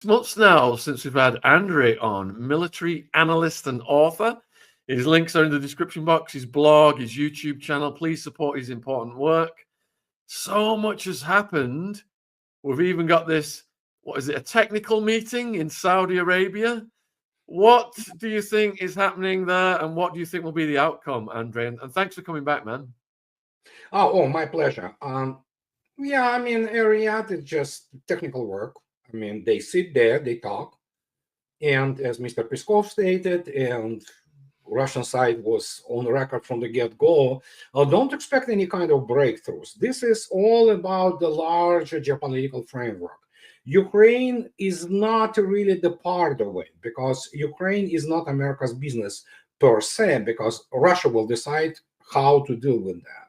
Months now since we've had Andrei on, military analyst and author. His links are in the description box, his blog, his YouTube channel. Please support his important work. So much has happened. We've even got this, what is it, a technical meeting in Saudi Arabia? What do you think is happening there, and what do you think will be the outcome, Andrei? And thanks for coming back, man. Oh, my pleasure. Yeah, I mean, Riyadh is just technical work. I mean, they sit there, they talk, and as Mr. Peskov stated, and Russian side was on record from the get-go, don't expect any kind of breakthroughs. This is all about the larger geopolitical framework. Ukraine is not really the part of it, because Ukraine is not America's business per se, because Russia will decide how to deal with that.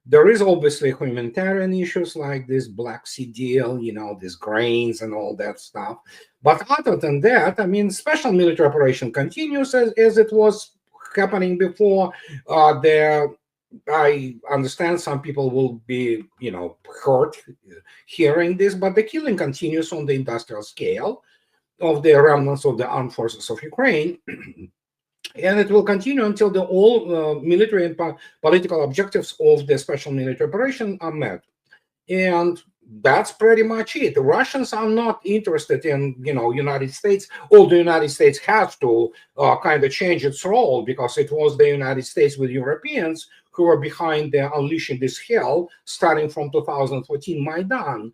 There is obviously humanitarian issues like this Black Sea deal, these grains and all that stuff. But other than that, I mean, special military operation continues as it was happening before. I understand some people will be, hurt hearing this, but the killing continues on the industrial scale of the remnants of the armed forces of Ukraine. And it will continue until the all military and political objectives of the special military operation are met. And that's pretty much it. The Russians are not interested in, United States. Or the United States has to kind of change its role, because it was the United States with Europeans who were behind the unleashing this hell starting from 2014 Maidan.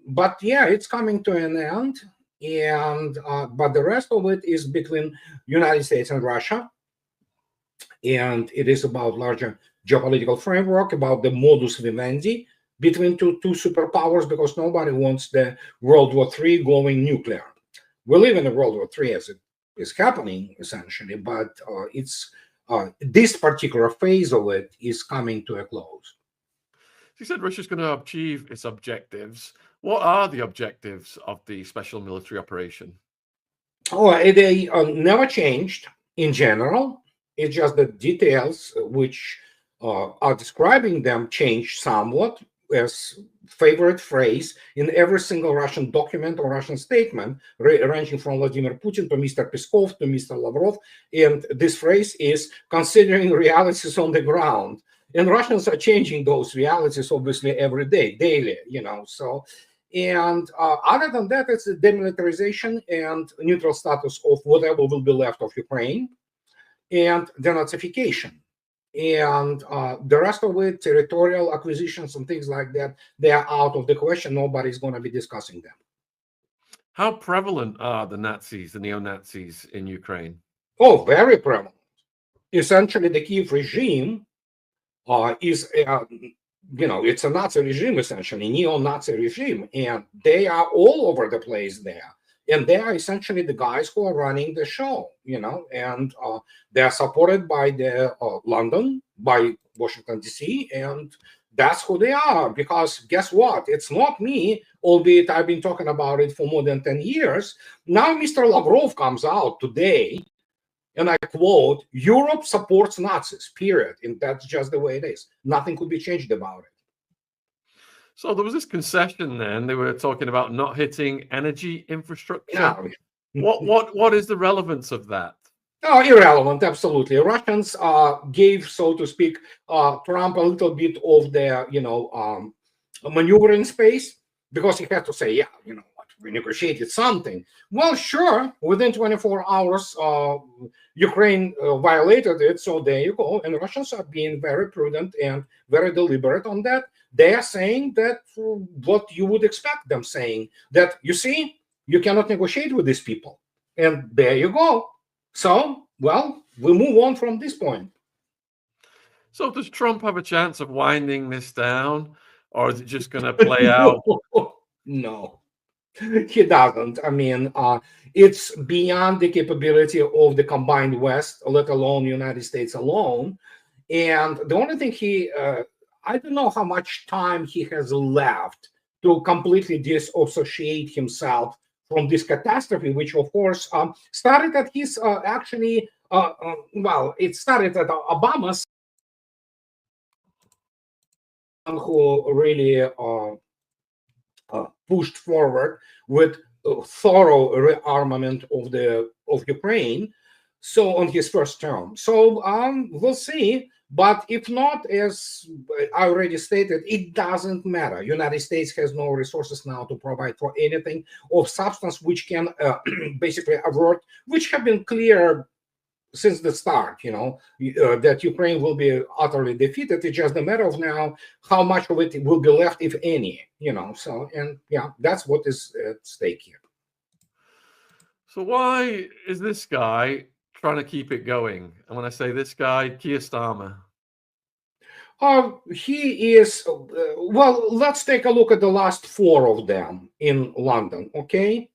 But yeah, it's coming to an end. And but the rest of it is between United States and Russia, and it is about larger geopolitical framework, about the modus vivendi between two superpowers, because nobody wants the World War III going nuclear. We live in a World War III as it is happening essentially, but it's this particular phase of it is coming to a close. You said Russia's going to achieve its objectives. What are the objectives of the special military operation? Oh, they never changed in general. It's just the details which are describing them change somewhat. As favorite phrase in every single Russian document or Russian statement, ranging from Vladimir Putin to Mr. Peskov to Mr. Lavrov. And this phrase is considering realities on the ground. And Russians are changing those realities, obviously, every day, daily, so. And other than that, it's the demilitarization and neutral status of whatever will be left of Ukraine, and denazification. And the rest of it, territorial acquisitions and things like that, they are out of the question. Nobody's going to be discussing them. How prevalent are the Nazis, the neo-Nazis in Ukraine? Oh, very prevalent. Essentially, the Kiev regime is, it's a Nazi regime, essentially, neo-Nazi regime, and they are all over the place there. And they are essentially the guys who are running the show, and they are supported by the London, by Washington, D.C., and that's who they are. Because guess what? It's not me, albeit I've been talking about it for more than 10 years. Now Mr. Lavrov comes out today, and I quote, "Europe supports Nazis, period." And that's just the way it is. Nothing could be changed about it. So there was this concession then. They were talking about not hitting energy infrastructure. Yeah. What is the relevance of that? Oh, irrelevant, absolutely. Russians gave, so to speak, Trump a little bit of their, maneuvering space, because he had to say, we negotiated something. Well, sure, within 24 hours, Ukraine violated it, so there you go. And Russians are being very prudent and very deliberate on that. They are saying that what you would expect them saying, that, you see, you cannot negotiate with these people. And there you go. So, well, we move on from this point. So does Trump have a chance of winding this down, or is it just going to play out? No, he doesn't. I mean, it's beyond the capability of the combined West, let alone the United States alone. And the only thing I don't know how much time he has left to completely disassociate himself from this catastrophe, which, of course, started at his it started at Obama's, who really pushed forward with thorough rearmament of Ukraine. So on his first term, so we'll see. But if not, as I already stated, it doesn't matter. United States has no resources now to provide for anything of substance which can basically avert, which have been clear since the start, that Ukraine will be utterly defeated. It's just a matter of now how much of it will be left, if any, So, and yeah, that's what is at stake here. So why is this guy trying to keep it going? And when I say this guy, Keir Starmer. He is, well, let's take a look at the last 4 of them in London, okay?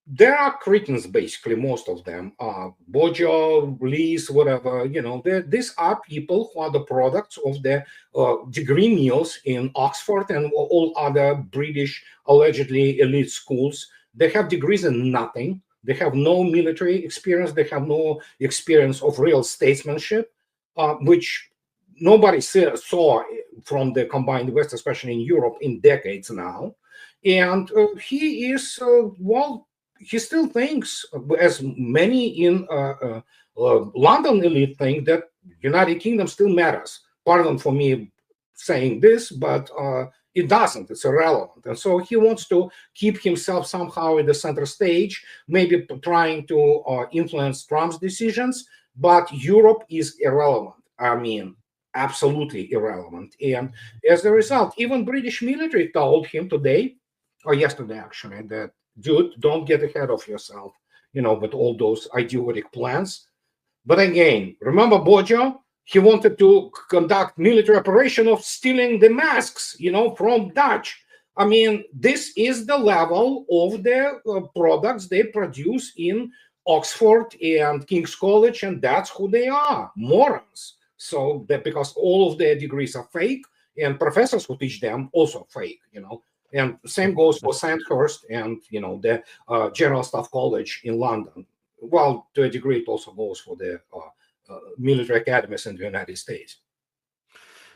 There are cretins, basically, most of them. Bojo, Lees, whatever, these are people who are the products of the degree meals in Oxford and all other British, allegedly elite schools. They have degrees in nothing. They have no military experience. They have no experience of real statesmanship, which nobody saw from the combined West, especially in Europe, in decades now. And he is, well, he still thinks, as many in London elite think, that United Kingdom still matters. Pardon for me saying this, but it doesn't. It's irrelevant. And so he wants to keep himself somehow in the center stage, maybe trying to influence Trump's decisions, but Europe is irrelevant. I mean, absolutely irrelevant. And as a result, even British military told him today, or yesterday actually, that, dude, don't get ahead of yourself, with all those idiotic plans. But again, remember Bojo? He wanted to conduct military operation of stealing the masks, from Dutch. I mean, this is the level of the products they produce in Oxford and King's College, and that's who they are, morons. So that because all of their degrees are fake, and professors who teach them also fake, And same goes for Sandhurst and the General Staff College in London. Well, to a degree, it also goes for the military academies in the United States.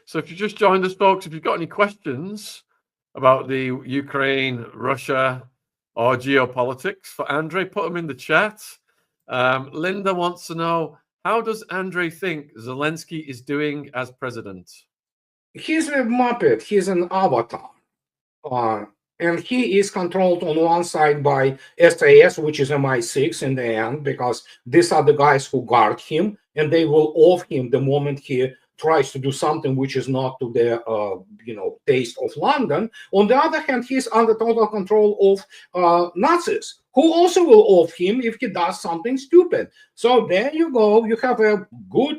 So if you just joined us, folks, if you've got any questions about the Ukraine, Russia, or geopolitics for Andrei, put them in the chat. Linda wants to know, how does Andrei think Zelensky is doing as president? He's a muppet. He's an avatar. And he is controlled on one side by SAS, which is MI6 in the end, because these are the guys who guard him, and they will off him the moment he tries to do something which is not to the taste of London. On the other hand, he's under total control of Nazis, who also will off him if he does something stupid. So there you go. You have a good,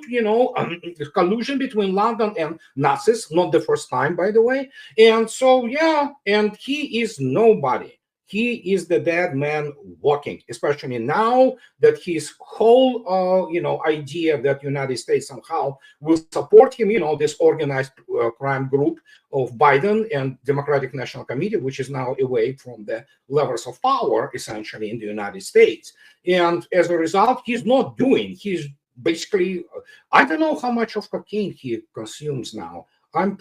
collusion between London and Nazis, not the first time, by the way. And so, yeah, and he is nobody. He is the dead man walking, especially now that his whole, idea that United States somehow will support him, this organized crime group of Biden and Democratic National Committee, which is now away from the levers of power, essentially, in the United States. And as a result, he's not doing, he's basically, I don't know how much of cocaine he consumes now. I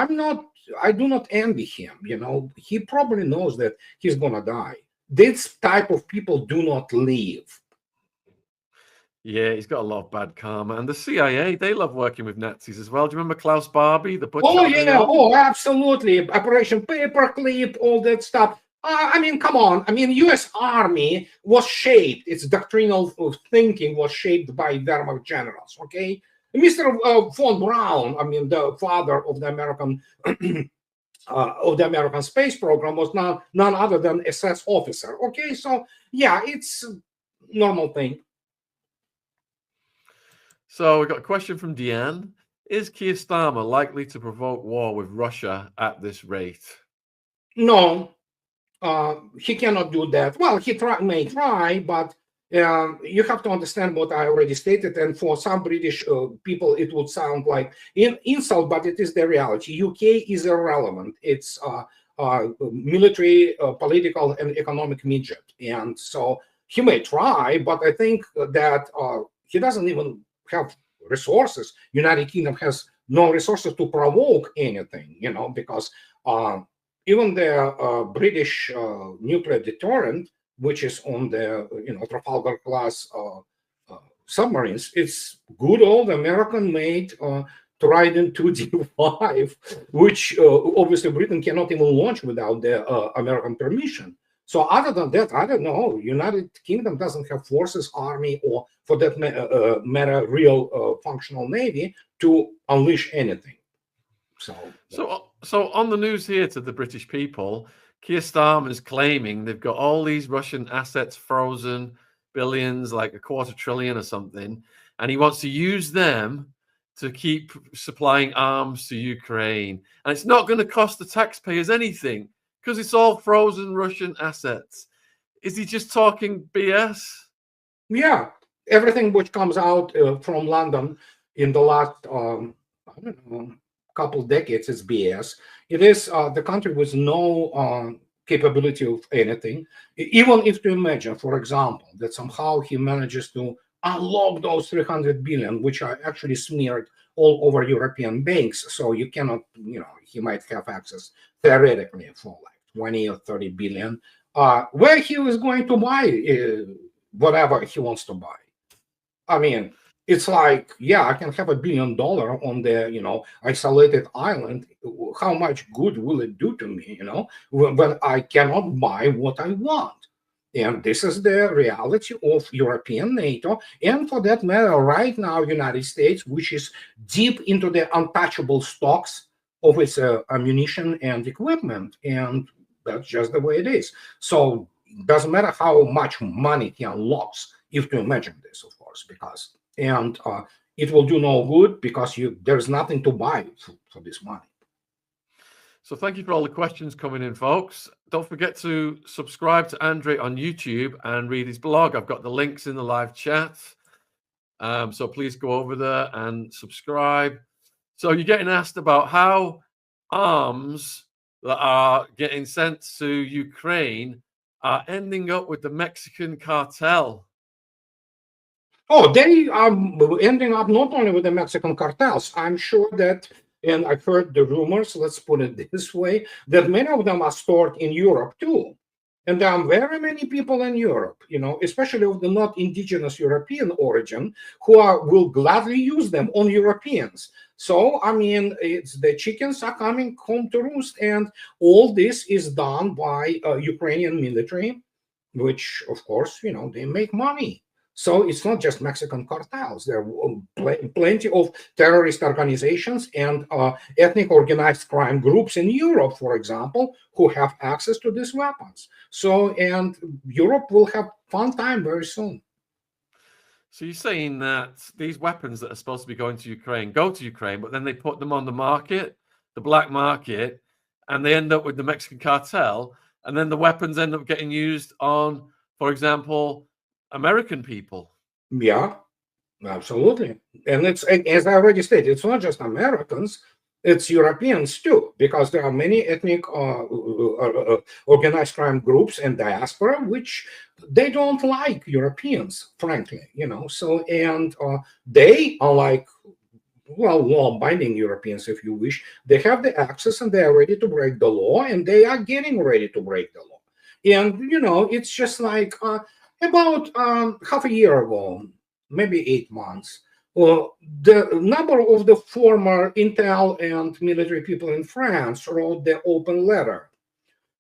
do not envy him. He probably knows that he's gonna die. This type of people do not live. Yeah, he's got a lot of bad karma. And the CIA, they love working with Nazis as well. Do you remember Klaus Barbie, the butcher? Oh, yeah. Oh, absolutely. Operation Paperclip, all that stuff. I mean, come on. I mean, U.S. Army was shaped, its doctrinal thinking was shaped by Wehrmacht generals, okay? Mr. von Braun, I mean, the father of the American space program, was none other than SS officer. Okay, so yeah, it's a normal thing. So we got a question from Deanne. Is Keir Starmer likely to provoke war with Russia at this rate? No, he cannot do that. Well, he may try, but you have to understand what I already stated, and for some British people, it would sound like an insult, but it is the reality. UK is irrelevant. It's military, political, and economic midget, and so he may try, but I think that he doesn't even have resources. United Kingdom has no resources to provoke anything, because even the British nuclear deterrent, which is on the Trafalgar class submarines, it's good old American-made Trident 2D5, which obviously Britain cannot even launch without the American permission. So other than that, I don't know. United Kingdom doesn't have forces, army, or for that matter, real functional navy to unleash anything. So on the news here to the British people, Keir Starmer's claiming they've got all these Russian assets frozen, billions, like $250 billion or something, and he wants to use them to keep supplying arms to Ukraine. And it's not going to cost the taxpayers anything because it's all frozen Russian assets. Is he just talking BS? Yeah, everything which comes out from London in the last, I don't know, couple decades is BS. It is the country with no capability of anything. Even if you imagine, for example, that somehow he manages to unlock those 300 billion, which are actually smeared all over European banks. So you cannot, he might have access theoretically for like 20 or 30 billion, where he was going to buy whatever he wants to buy. I mean, it's like, yeah, I can have $1 billion on the, isolated island. How much good will it do to me, when I cannot buy what I want? And this is the reality of European NATO, and for that matter, right now, United States, which is deep into the untouchable stocks of its ammunition and equipment. And that's just the way it is. So it doesn't matter how much money he unlocks, if you imagine this, of course, because it will do no good because there's nothing to buy for this money. So thank you for all the questions coming in, folks. Don't forget to subscribe to Andrei on YouTube and read his blog. I've got the links in the live chat. So please go over there and subscribe. So you're getting asked about how arms that are getting sent to Ukraine are ending up with the Mexican cartel. Oh, they are ending up not only with the Mexican cartels. I'm sure that, and I've heard the rumors, let's put it this way, that many of them are stored in Europe too. And there are very many people in Europe, especially of the not indigenous European origin, who will gladly use them on Europeans. So, I mean, it's the chickens are coming home to roost, and all this is done by Ukrainian military, which, of course, they make money. So it's not just Mexican cartels. There are plenty of terrorist organizations and ethnic organized crime groups in Europe, for example, who have access to these weapons. So, and Europe will have fun time very soon. So you're saying that these weapons that are supposed to be going to Ukraine go to Ukraine, but then they put them on the market, the black market, and they end up with the Mexican cartel, and then the weapons end up getting used on, for example, American people. Yeah, absolutely. And it's, as I already stated, it's not just Americans, it's Europeans too, because there are many ethnic organized crime groups and diaspora, which they don't like Europeans, frankly, So, and they are like, well, law-abiding Europeans, if you wish, they have the access and they are ready to break the law, and they are getting ready to break the law. And, it's just like about half a year ago, maybe 8 months, the number of the former intel and military people in France wrote the open letter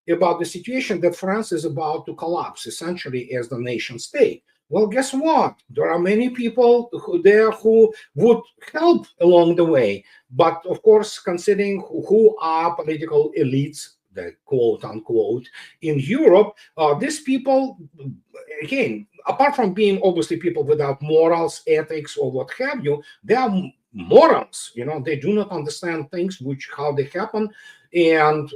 about the situation that France is about to collapse, essentially as the nation state. Well, guess what? There are many people there who would help along the way. But of course, considering who are political elites, the quote unquote, in Europe, these people, again, apart from being obviously people without morals, ethics, or what have you, they are morons. They do not understand things how they happen, and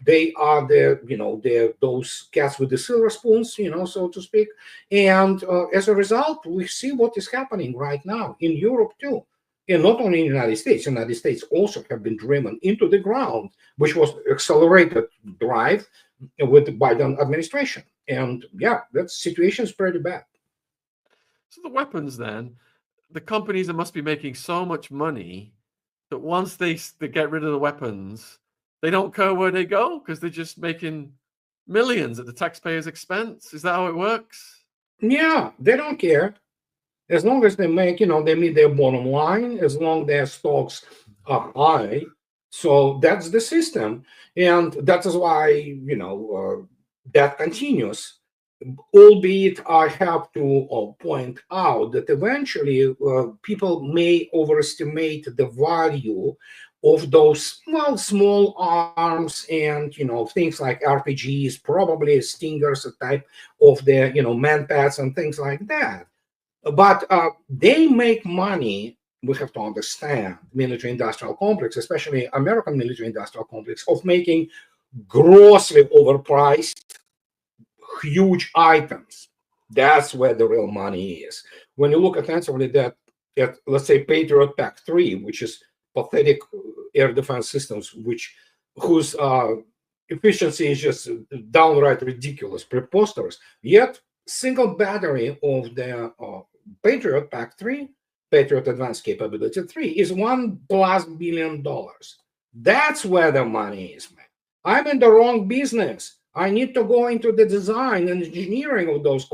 they are those cats with the silver spoons, so to speak. And as a result, we see what is happening right now in Europe too. And not only in the United States. The United States also have been driven into the ground, which was accelerated drive with the Biden administration. And yeah, that situation is pretty bad. So the weapons then, the companies that must be making so much money that once they get rid of the weapons, they don't care where they go because they're just making millions at the taxpayer's expense. Is that how it works? Yeah, they don't care. As long as they make, they meet their bottom line, as long as their stocks are high. So that's the system. And that is why, that continues. Albeit, I have to point out that eventually people may overestimate the value of those small arms and things like RPGs, probably Stingers, a type of the manpads and things like that. But they make money. We have to understand military-industrial complex, especially American military-industrial complex, of making grossly overpriced huge items. That's where the real money is. When you look attentively at let's say Patriot Pack 3, which is pathetic air defense systems, whose efficiency is just downright ridiculous, preposterous. Yet single battery of the Patriot Pack 3, Patriot Advanced Capability 3, is $1+ billion. That's where the money is, man. I'm in the wrong business. I need to go into the design and engineering of those,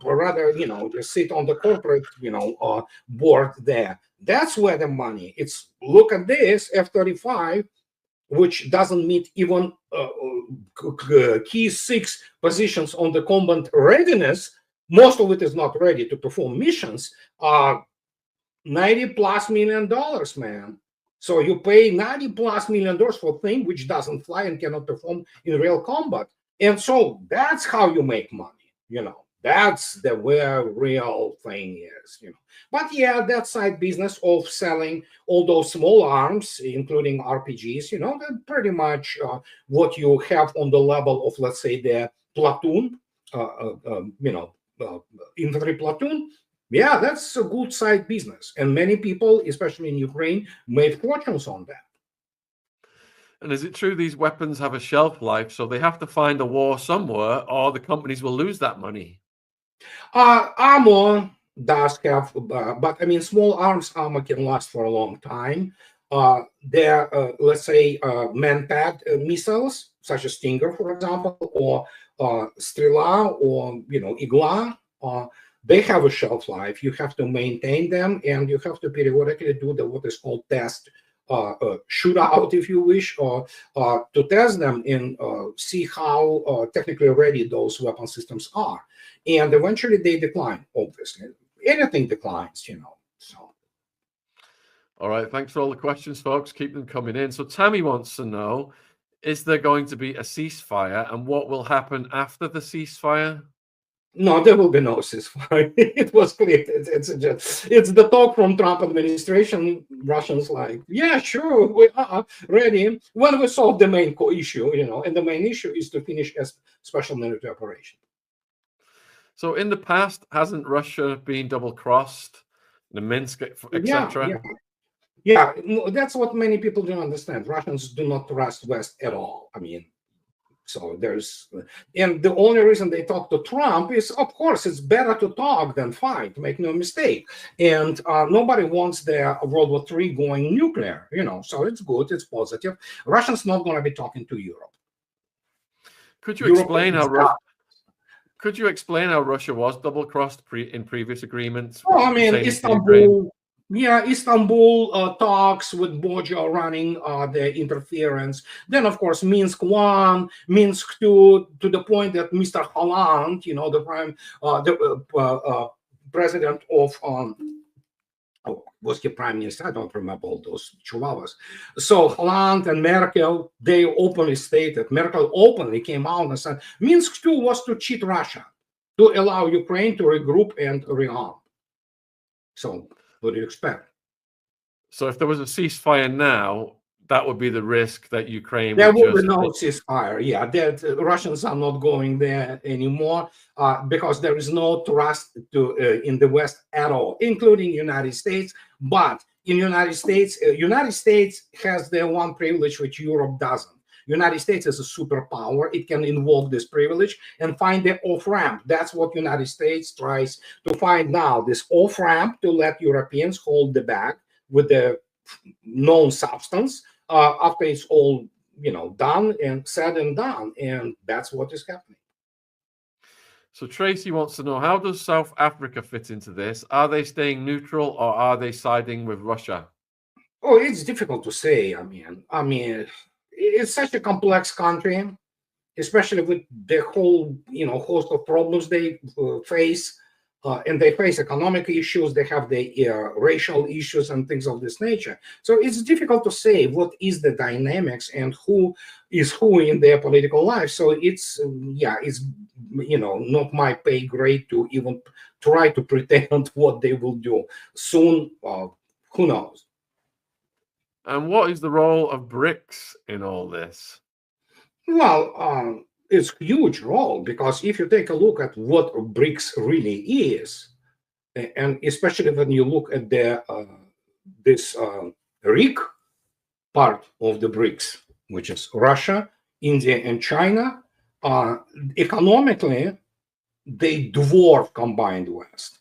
rather, just sit on the corporate, board there. That's where the money. It's look at this F-35, which doesn't meet even key 6 positions on the combat readiness. Most of it is not ready to perform missions. $90+ million, man. So you pay $90+ million for a thing which doesn't fly and cannot perform in real combat. And so that's how you make money, That's the where real thing is, But yeah, that side business of selling all those small arms, including RPGs, that's pretty much what you have on the level of, let's say, the platoon, infantry platoon. Yeah, that's a good side business. And many people, especially in Ukraine, made fortunes on that. And is it true these weapons have a shelf life, so they have to find a war somewhere, or the companies will lose that money? Armor does have, but I mean, small arms armor can last for a long time. They're, let's say, manpad missiles, such as Stinger, for example, or Strela, or Igla. They have a shelf life. You have to maintain them, and you have to periodically do what is called test shootout, if you wish, or to test them and see how technically ready those weapon systems are. And eventually they decline, obviously. Anything declines, So. All right, thanks for all the questions, folks. Keep them coming in. So Tammy wants to know, is there going to be a ceasefire, and what will happen after the ceasefire? No, there will be no ceasefire. It was clear. It's the talk from Trump administration. Russians like, yeah, sure, we are ready when we solve the main issue, and the main issue is to finish a special military operation. So in the past, hasn't Russia been double-crossed, the Minsk, etc.? Yeah, that's what many people don't understand. Russians do not trust West at all. I mean, so and the only reason they talk to Trump is, of course, it's better to talk than fight, make no mistake. And nobody wants their World War III going nuclear, so it's good, it's positive. Russians not going to be talking to Europe. Could you explain how Russia was double-crossed in previous agreements? Oh, I mean, Istanbul. Yeah, Istanbul talks with Bojo running the interference. Then, of course, Minsk 1, Minsk 2, to the point that Mr. Holland, the president of, was he prime minister? I don't remember all those chihuahuas. So Holland and Merkel, they openly stated, Merkel openly came out and said, Minsk 2 was to cheat Russia, to allow Ukraine to regroup and rearm. So what do you expect? So if there was a ceasefire now, that would be the risk that Ukraine there would will be no ceasefire. Yeah, that Russians are not going there anymore because there is no trust in the West at all, including United States. But in United States has the one privilege which Europe doesn't. United States is a superpower. It can invoke this privilege and find the off-ramp. That's what United States tries to find now, this off-ramp to let Europeans hold the bag with the known substance after it's all done and said and done, and that's what is happening. So Tracy wants to know, how does South Africa fit into this? Are they staying neutral or are they siding with Russia? Oh, it's difficult to say. I mean, it's such a complex country, especially with the whole, host of problems they face. And they face economic issues, they have the racial issues and things of this nature. So it's difficult to say what is the dynamics and who is who in their political life. So it's not my pay grade to even try to pretend what they will do soon. Who knows? And what is the role of BRICS in all this? Well, it's a huge role, because if you take a look at what BRICS really is, and especially when you look at this RIC part of the BRICS, which is Russia, India, and China, economically they dwarf combined West.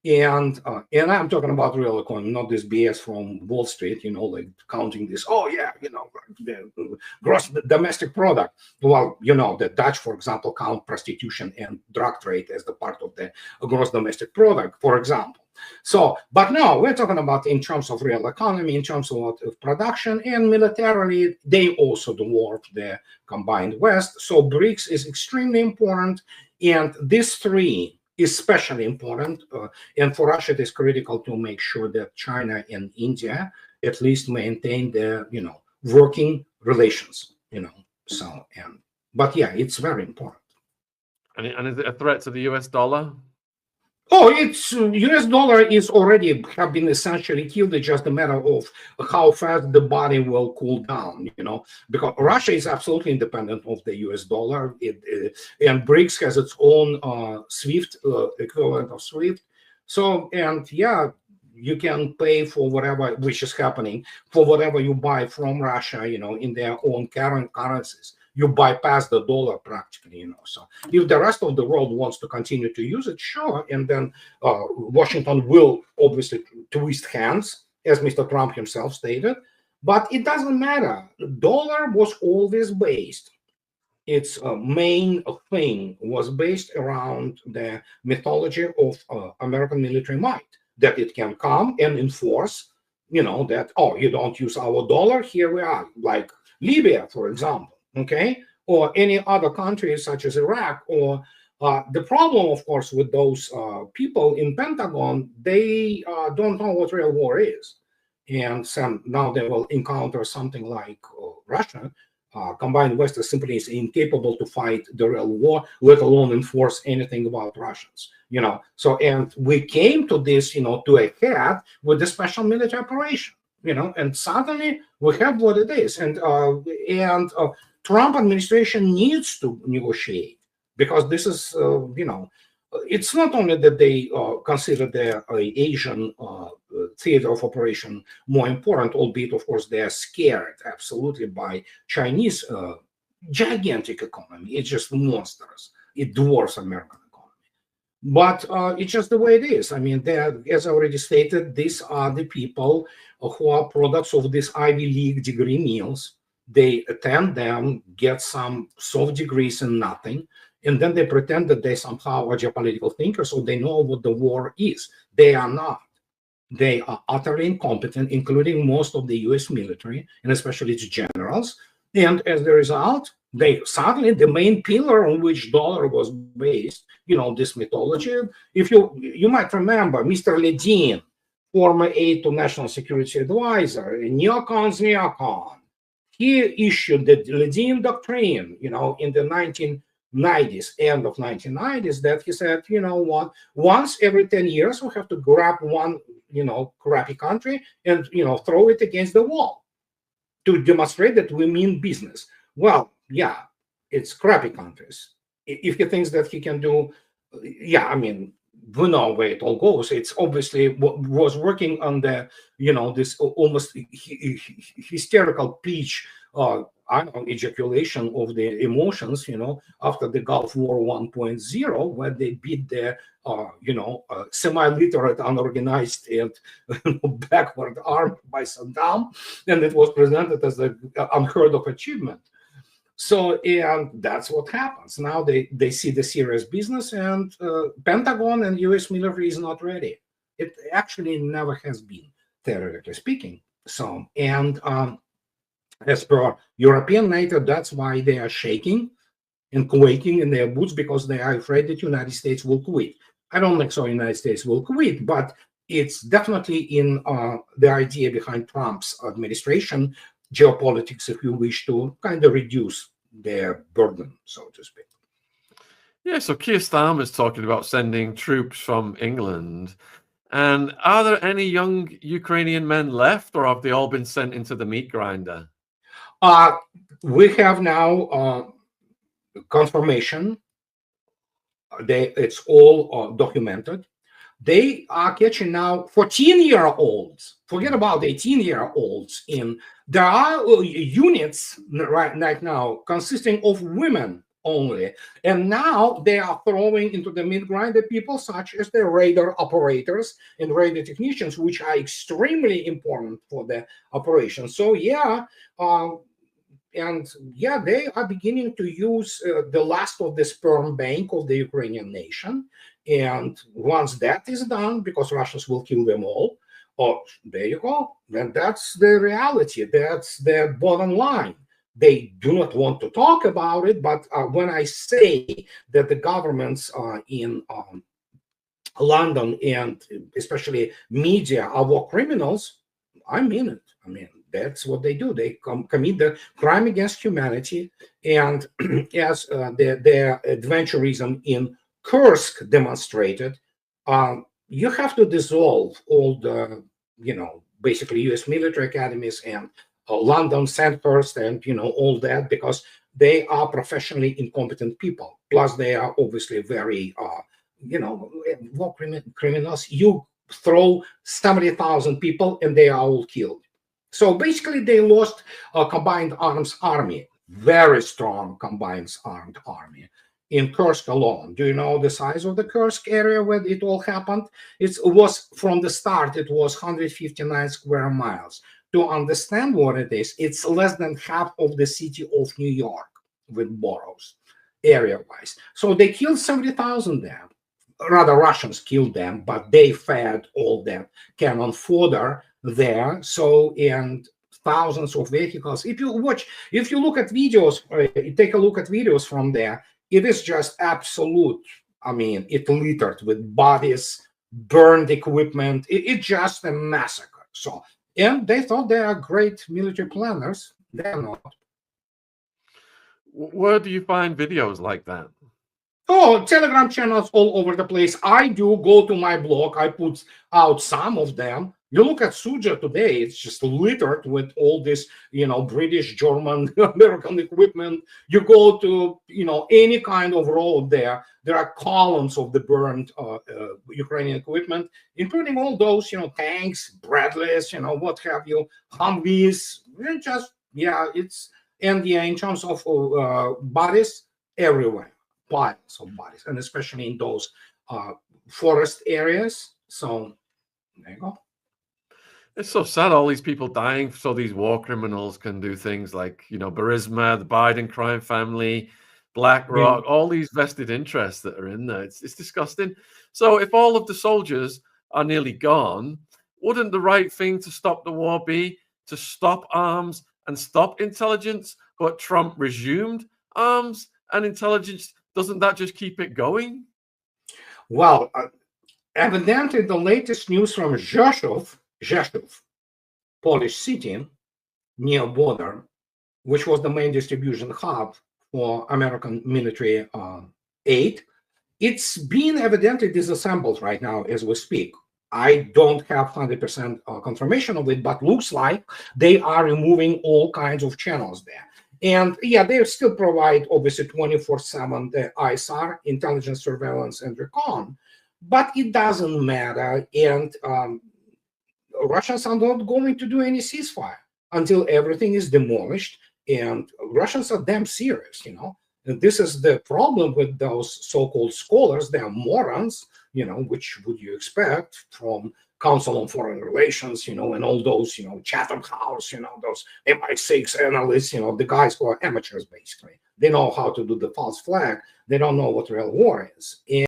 And I'm talking about real economy, not this BS from Wall Street, like counting this. Oh yeah, the gross domestic product. Well, the Dutch, for example, count prostitution and drug trade as the part of the gross domestic product, for example. So, but no, we're talking about in terms of real economy, in terms of production, and militarily, they also dwarf the combined West. So BRICS is extremely important, and these three especially important, and for Russia it is critical to make sure that China and India at least maintain their working relations, but yeah, it's very important. And is it a threat to the US dollar? Oh, it's US dollar is already have been essentially killed. It's just a matter of how fast the body will cool down, because Russia is absolutely independent of the US dollar. And BRICS has its own SWIFT equivalent of SWIFT. So, and yeah, you can pay for whatever, which is happening, for whatever you buy from Russia, in their own current currencies. You bypass the dollar practically, So if the rest of the world wants to continue to use it, sure. And then Washington will obviously twist hands, as Mr. Trump himself stated. But it doesn't matter. The dollar was always based. Its main thing was based around the mythology of American military might, that it can come and enforce, that, oh, you don't use our dollar, here we are, like Libya, for example. Okay, or any other countries such as Iraq, or the problem, of course, with those people in Pentagon, they don't know what real war is, and now they will encounter something like Russia. Combined West is simply incapable to fight the real war, let alone enforce anything about Russians. So, and we came to this, to a head with the special military operation. And suddenly we have what it is, and Trump administration needs to negotiate, because this is, it's not only that they consider the Asian theater of operation more important, albeit, of course, they are scared absolutely by Chinese gigantic economy. It's just monstrous. It dwarfs American economy. But it's just the way it is. I mean, as I already stated, these are the people who are products of these Ivy League degree meals. They attend them, get some soft degrees in nothing, and then they pretend that they somehow are geopolitical thinkers, so they know what the war is. They are not. They are utterly incompetent, including most of the US military, and especially its generals. And as a result, suddenly the main pillar on which dollar was based, this mythology. If you might remember, Mr. Ledin, former aide to National Security Advisor, neocon's neocon. He issued the Ledin Doctrine, in the 1990s, end of 1990s, that he said, what, once every 10 years, we have to grab one, crappy country and, throw it against the wall to demonstrate that we mean business. Well, yeah, it's crappy countries. If he thinks that he can do, yeah, I mean, we know where it all goes. It's obviously was working on the, this almost hysterical pitch I don't know, ejaculation of the emotions, after the Gulf War 1.0, when they beat the, semi-literate, unorganized, and backward armed by Saddam, and it was presented as an unheard of achievement. So, and that's what happens. Now they see the serious business, and Pentagon and US military is not ready. It actually never has been, theoretically speaking. So, and as per European NATO, that's why they are shaking and quaking in their boots, because they are afraid that United States will quit. I don't think so United States will quit, but it's definitely in the idea behind Trump's administration, geopolitics, if you wish, to kind of reduce their burden, so to speak. Yeah, so Keir Starmer's talking about sending troops from England. And are there any young Ukrainian men left, or have they all been sent into the meat grinder? We have now confirmation. It's all documented. They are catching now 14-year-olds. Forget about 18-year-olds. There are units right now consisting of women only, and now they are throwing into the meat grinder people such as the radar operators and radar technicians, which are extremely important for the operation. So yeah. And yeah, they are beginning to use the last of the sperm bank of the Ukrainian nation. And once that is done, because Russians will kill them all, there you go. Then that's the reality. That's the bottom line. They do not want to talk about it, but when I say that the governments in London and especially media are war criminals, I mean it. I mean, that's what they do. They commit the crime against humanity. And as their adventurism in Kursk demonstrated, you have to dissolve all the, basically US military academies and London, Sandhurst, and, all that, because they are professionally incompetent people. Plus, they are obviously very, war criminals. You throw 70,000 people and they are all killed. So basically, they lost a combined arms army, very strong combined armed army in Kursk alone. Do you know the size of the Kursk area where it all happened? It was from the start, it was 159 square miles. To understand what it is, it's less than half of the city of New York with boroughs, area-wise. So they killed 70,000 there. Rather, Russians killed them, but they fed all that cannon fodder there. So, and thousands of vehicles. If you look at videos, take a look at videos from there, it is just absolute. I mean, it littered with bodies, burned equipment. It's just a massacre. So, and they thought they are great military planners. They're not. Where do you find videos like that? Oh, Telegram channels all over the place. I do go to my blog. I put out some of them. You look at Suja today, it's just littered with all this, British, German, American equipment. You go to, any kind of road there are columns of the burned Ukrainian equipment, including all those, tanks, Bradleys, what have you, Humvees, and just, in terms of bodies, everywhere. Piles of bodies, and especially in those forest areas. So there you go. It's so sad, all these people dying so these war criminals can do things like, Burisma, the Biden crime family, BlackRock, all these vested interests that are in there. It's disgusting. So if all of the soldiers are nearly gone, wouldn't the right thing to stop the war be to stop arms and stop intelligence? But Trump resumed arms and intelligence. Doesn't that just keep it going? Well, evidently the latest news from Rzeszów, Polish city near border, which was the main distribution hub for American military aid, it's being evidently disassembled right now as we speak. I don't have 100% confirmation of it, but looks like they are removing all kinds of channels there. And yeah, they still provide obviously 24/7 the ISR, intelligence, surveillance, and recon, but it doesn't matter. And Russians are not going to do any ceasefire until everything is demolished And Russians are damn serious, you know. And this is the problem with those so-called scholars. They are morons, you know, which would you expect from Council on Foreign Relations, you know, and all those, you know, Chatham House, you know, those MI6 analysts, you know, the guys who are amateurs, basically. They know how to do the false flag. They don't know what real war is. And